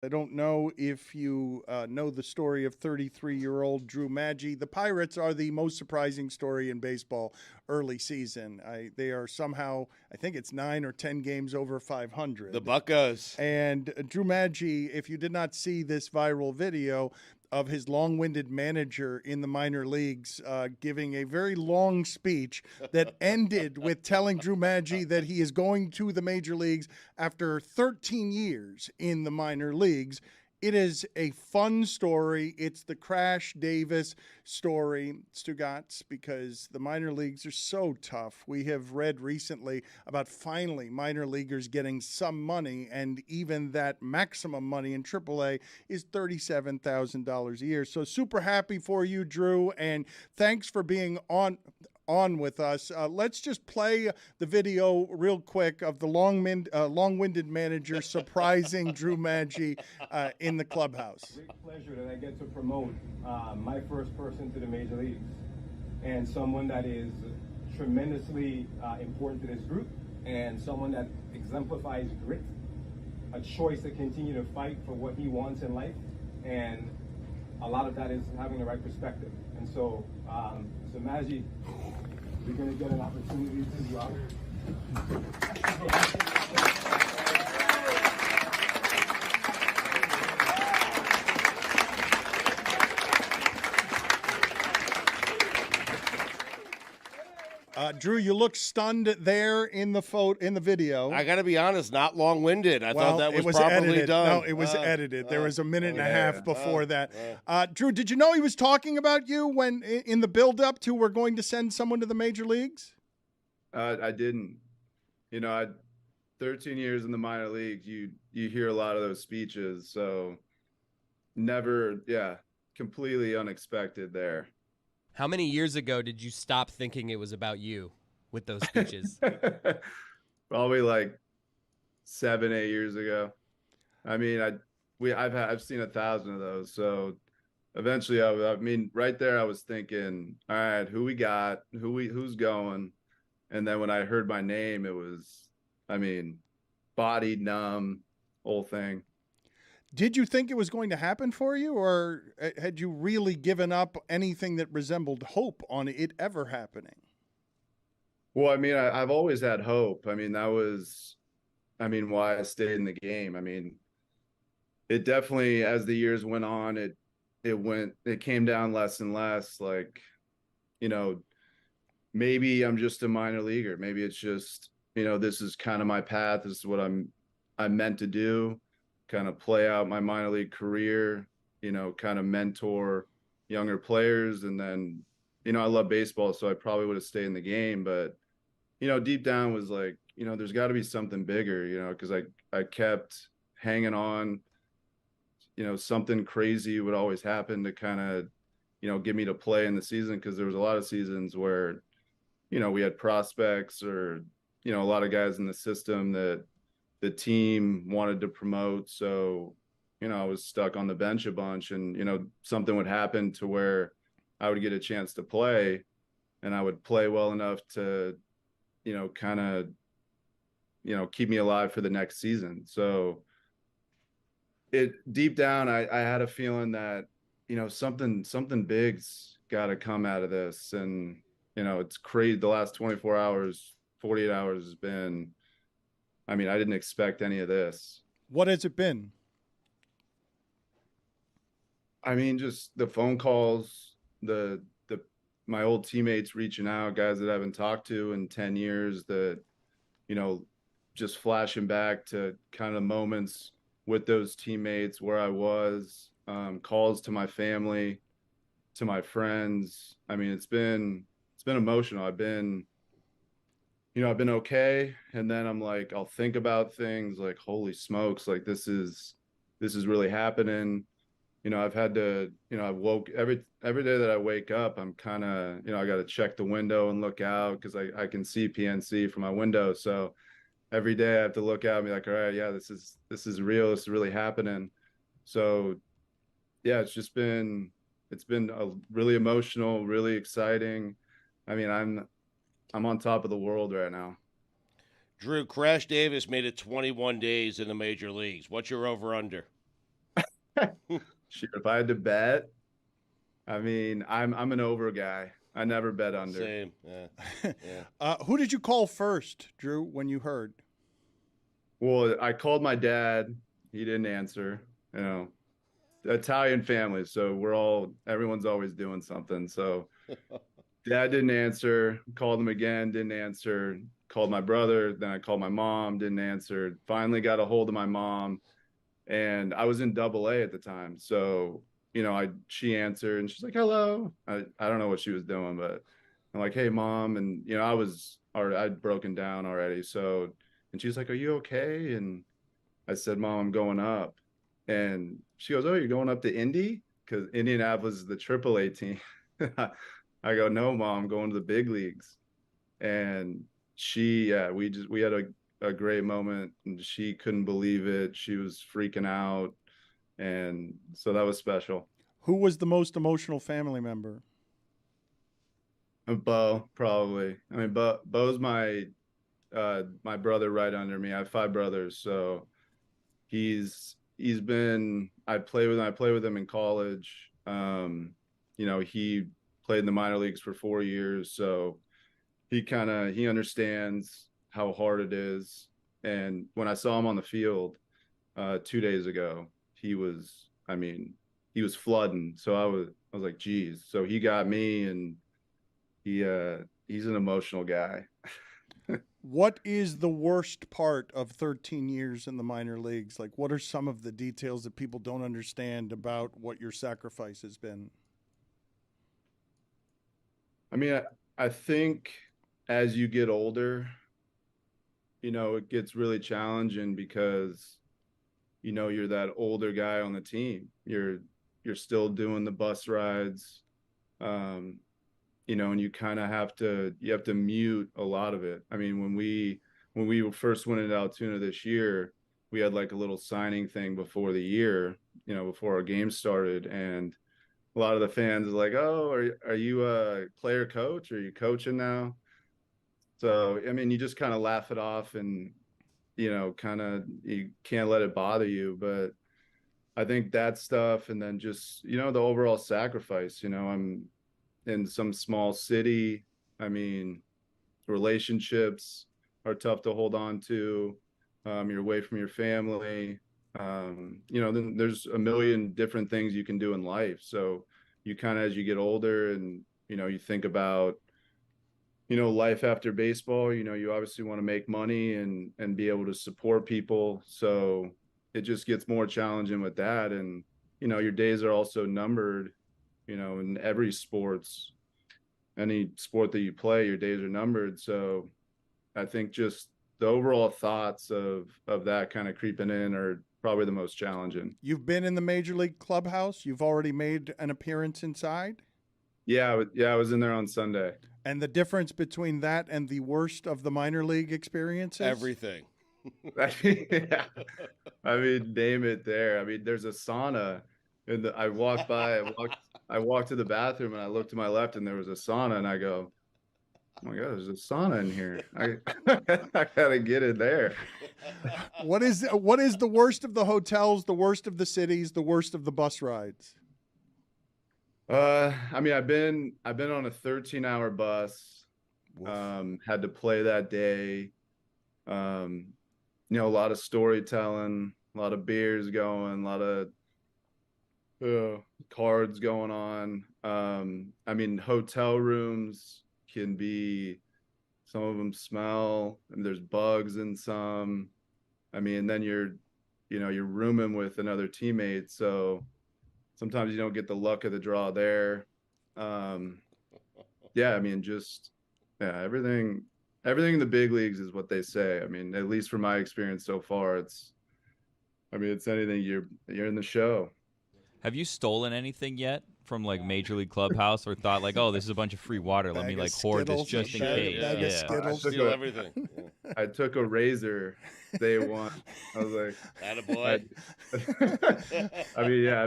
I don't know if you know the story of 33-year-old Drew Maggi. The Pirates are the most surprising story in baseball early season. They are somehow, I think it's 9 or 10 games over The 500. Buccos. And Drew Maggi, if you did not see this viral video of his long winded manager in the minor leagues giving a very long speech that ended with telling Drew Maggi that he is going to the major leagues after 13 years in the minor leagues. It is a fun story. It's the Crash Davis story, Stugatz, because the minor leagues are so tough. We have read recently about finally minor leaguers getting some money, and even that maximum money in AAA is $37,000 a year. So super happy for you, Drew, and thanks for being on with us. Let's just play the video real quick of the long-winded manager surprising Drew Maggi in the clubhouse. Great pleasure that I get to promote my first person to the major leagues, and someone that is tremendously important to this group, and someone that exemplifies grit, a choice to continue to fight for what he wants in life, and a lot of that is having the right perspective. And so, Maggi, you're going to get an opportunity to. Drew, you look stunned there in the video. I got to be honest, not long-winded. I thought that was properly edited. done. No, it was edited. There was a minute and a half before that. Drew, did you know he was talking about you when in the build-up to we're going to send someone to the major leagues? I didn't. 13 years in the minor leagues, you hear a lot of those speeches. So never, completely unexpected there. How many years ago did you stop thinking it was about you with those speeches? Probably like 7, 8 years ago. I mean, I've seen 1,000 of those. So eventually, right there, I was thinking, all right, who we got, who's going, and then when I heard my name, it was, body numb, whole thing. Did you think it was going to happen for you, or had you really given up anything that resembled hope on it ever happening? Well, I've always had hope. That was, why I stayed in the game. It definitely, as the years went on, it came down less and less. Like, maybe I'm just a minor leaguer. Maybe it's just, this is kind of my path. This is what I'm meant to do. Kind of play out my minor league career, kind of mentor younger players. And then, I love baseball, so I probably would have stayed in the game. But, deep down was like, there's got to be something bigger, because I kept hanging on, something crazy would always happen to kind of, get me to play in the season. Because there was a lot of seasons where, we had prospects or, a lot of guys in the system that the team wanted to promote. So, I was stuck on the bench a bunch, and, something would happen to where I would get a chance to play, and I would play well enough to, kind of, keep me alive for the next season. So deep down, I had a feeling that, something big's got to come out of this. And, it's crazy. The last 24 hours, 48 hours has been, I didn't expect any of this. What has it been? Just the phone calls, my old teammates reaching out, guys that I haven't talked to in 10 years, that, just flashing back to kind of moments with those teammates where I was, calls to my family, to my friends. It's been emotional. I've been okay. And then I'm like, I'll think about things like, holy smokes, like this is really happening. I've had to, I've woke every day that I wake up, I'm kind of, I got to check the window and look out, because I can see PNC from my window. So every day I have to look out and be like, all right, yeah, this is real. This is really happening. So yeah, it's been a really emotional, really exciting. I'm on top of the world right now. Drew, Crash Davis made it 21 days in the major leagues. What's your over-under? Shoot, if I had to bet, I mean, I'm an over guy. I never bet under. Same. Yeah. Who did you call first, Drew, when you heard? Well, I called my dad. He didn't answer. You know, Italian family, so everyone's always doing something. So dad didn't answer. Called him again, didn't answer. Called my brother. Then I called my mom, didn't answer. Finally got a hold of my mom, and I was in double A at the time. So, you know, she answered and she's like, hello. I don't know what she was doing, but I'm like, hey, mom. And, you know, I'd broken down already. So, and she's like, are you okay? And I said, mom, I'm going up. And she goes, oh, you're going up to Indy? Because Indianapolis is the AAA team. I go, no, mom, I'm going to the big leagues. And we had a great moment, and she couldn't believe it. She was freaking out. And so that was special. Who was the most emotional family member? Bo, probably. I mean, Bo's my brother right under me. I have 5 brothers, so I play with him in college. You know, he played in the minor leagues for 4 years, so he understands how hard it is. And when I saw him on the field 2 days ago, he was flooding. So I was like, geez. So he got me, and he's an emotional guy. What is the worst part of 13 years in the minor leagues? Like, what are some of the details that people don't understand about what your sacrifice has been? I mean, I think as you get older, you know, it gets really challenging because, you know, you're that older guy on the team. You're still doing the bus rides. You know, and you have to mute a lot of it. I mean, when we first went into Altoona this year, we had like a little signing thing before the year, you know, before our game started, and a lot of the fans are like, "Oh, are you a player coach? Are you coaching now?" So, I mean, you just kind of laugh it off, and you know, you can't let it bother you. But I think that stuff, and then just, you know, the overall sacrifice. You know, I'm in some small city. I mean, relationships are tough to hold on to. You're away from your family. You know, then there's a million different things you can do in life. So you as you get older, and, you know, you think about, you know, life after baseball, you know, you obviously want to make money and be able to support people. So it just gets more challenging with that. And, you know, your days are also numbered, you know, in any sport that you play, your days are numbered. So I think just the overall thoughts of that kind of creeping in are probably the most challenging. You've been in the Major League Clubhouse. You've already made an appearance inside. Yeah, I was in there on Sunday. And the difference between that and the worst of the minor league experiences? Everything. Yeah. I mean, name it there. I mean, there's a sauna, and I walked to the bathroom, and I looked to my left, and there was a sauna, and I go, oh my God, there's a sauna in here. I gotta get in there. What is the worst of the hotels, the worst of the cities, the worst of the bus rides? I mean, I've been on a 13-hour bus. Had to play that day. You know, a lot of storytelling, a lot of beers going, a lot of cards going on. I mean, hotel rooms can be, some of them smell, and there's bugs in some. I mean, then you're rooming with another teammate, so sometimes you don't get the luck of the draw there. Yeah, I mean, everything in the big leagues is what they say. I mean, at least from my experience so far, it's anything, you're in the show. Have you stolen anything yet from like Major League Clubhouse, or thought like, oh, this is a bunch of free water, let me like hoard this just in case? Yeah. Steal everything. Yeah. I took a razor day one. I was like, attaboy. I mean, yeah,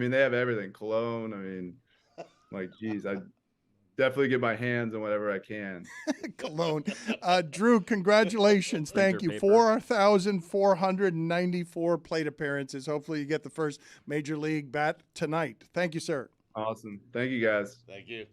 they have everything. Cologne. I mean, like, geez, definitely get my hands on whatever I can. Cologne. Drew, congratulations. Thank you. paper. 4,494 plate appearances. Hopefully you get the first major league bat tonight. Thank you, sir. Awesome. Thank you guys. Thank you.